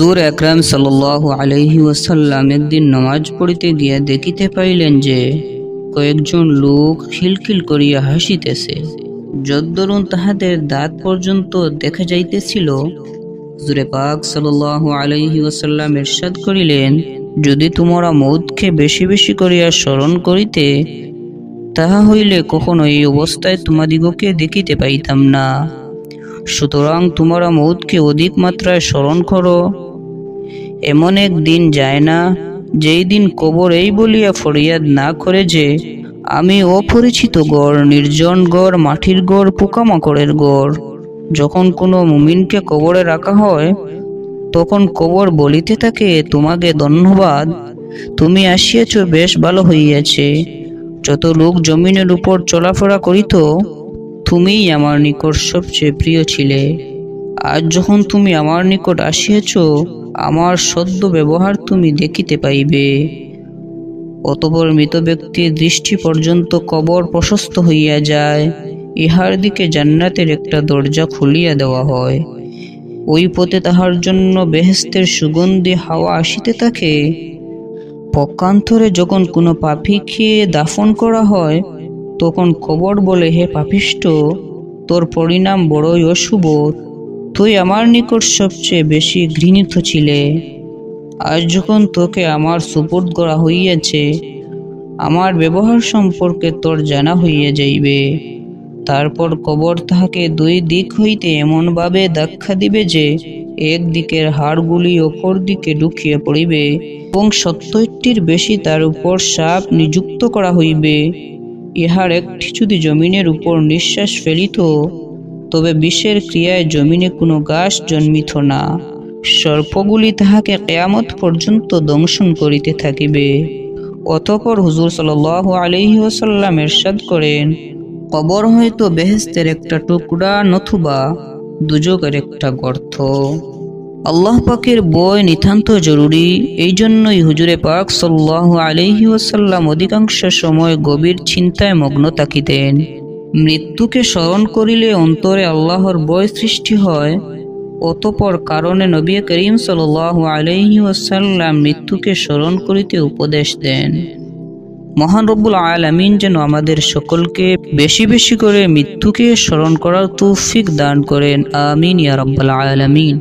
হুজুর আকরাম সাল্লাল্লাহু আলাইহি ওয়াসাল্লাম একদিন নামাজ পড়িতে গিয়া দেখিতে পাইলেন যে কয়েকজন লোক খিলখিল করিয়া হাসিতেছে, যদ্দরুন তাহাদের দাঁত পর্যন্ত দেখা যাইতেছিল। হুজুরে পাক সাল্লাল্লাহু আলাইহি ওয়াসাল্লাম ইরশাদ করিলেন, যদি তোমরা মউতকে বেশি বেশি করিয়া স্মরণ করিতে, তাহা হইলে কখনো এই অবস্থায় তোমাদিগকে দেখিতে পাইতাম না। সুতরাং তোমরা মউতকে অধিক মাত্রায় স্মরণ করো। এমন এক দিন যায় না যেই দিন কবর এই বলিয়া ফরিয়াদ না করে যে আমি অপরিচিত গড়, নির্জন গড়, মাটির গড়, পোকামাকড়ের গড়। যখন কোনো মুমিনকে কবরে রাখা হয়, তখন কবর বলিতে থাকে, তোমাকে ধন্যবাদ, তুমি আসিয়াছ, বেশ ভালো হইয়াছে। যত লোক জমিনের উপর চলাফেরা করিত, তুমিই আমার নিকট সবচেয়ে প্রিয় ছিলে। আজ যখন তুমি আমার নিকট আসিয়াছ, আমার সদ্য ব্যবহার তুমি দেখিতে পাইবে। অতঃপর মৃত ব্যক্তির দৃষ্টি পর্যন্ত কবর প্রশস্ত হইয়া যায়। ইহার দিকে জান্নাতের একটা দরজা খুলিয়া দেওয়া হয়। ওই পথে তাহার জন্য বেহেশতের সুগন্ধি হাওয়া আসিতে থাকে। পক্ষান্তরে যখন কোনো পাপীকে দাফন করা হয়, তখন কবর বলে, হে পাপিষ্ঠ, তোর পরিণাম বড়ই অশুভ, তুই আমার নিকট সবচেয়ে বেশি ঘৃণিত ছিলে। আজ যখন তোকে আমার সুপুর্দ করা হইয়াছে, আমার ব্যবহার সম্পর্কে তোর জানা হইয়া যাইবে। তারপর কবর তাহাকে দুই দিক হইতে এমনভাবে ধাক্কা দিবে যে এক দিকের হাড়গুলি অপর দিকে ঢুকিয়া পড়িবে এবং 70টির বেশি তার উপর সাপ নিযুক্ত করা হইবে। ইহার একটি যদি জমিনের উপর নিঃশ্বাস ফেলিত, তবে বিষের ক্রিয়ায় জমিনে কোনো ঘাস জন্মিত না। সর্পগুলি তাহাকে কিয়ামত পর্যন্ত দংশন করিতে থাকিবে। অতঃপর হুজুর সাল্লাল্লাহু আলাইহি ওয়াসাল্লাম ইরশাদ করেন, কবর হয়তো বেহেশতের একটা টুকরা নতুবা দুজকের একটা গর্ত। আল্লাহ পাকের বয় নিতান্ত জরুরি। এই জন্যই হুজুরে পাক সাল্লাল্লাহু আলাইহি ওয়াসাল্লাম অধিকাংশ সময় গভীর চিন্তায় মগ্ন থাকিতেন। মৃত্যুকে স্মরণ করিলে অন্তরে আল্লাহর ভয় সৃষ্টি হয়। অতঃপর কারণে নবী করিম সাল্লাল্লাহু আলাইহি ওয়াসাল্লাম মৃত্যুকে স্মরণ করিতে উপদেশ দেন। মহান রব্বুল আলামিন যেন আমাদের সকলকে বেশি বেশি করে মৃত্যুকে স্মরণ করার তৌফিক দান করেন। আমিন ইয়া রাব্বাল আলামিন।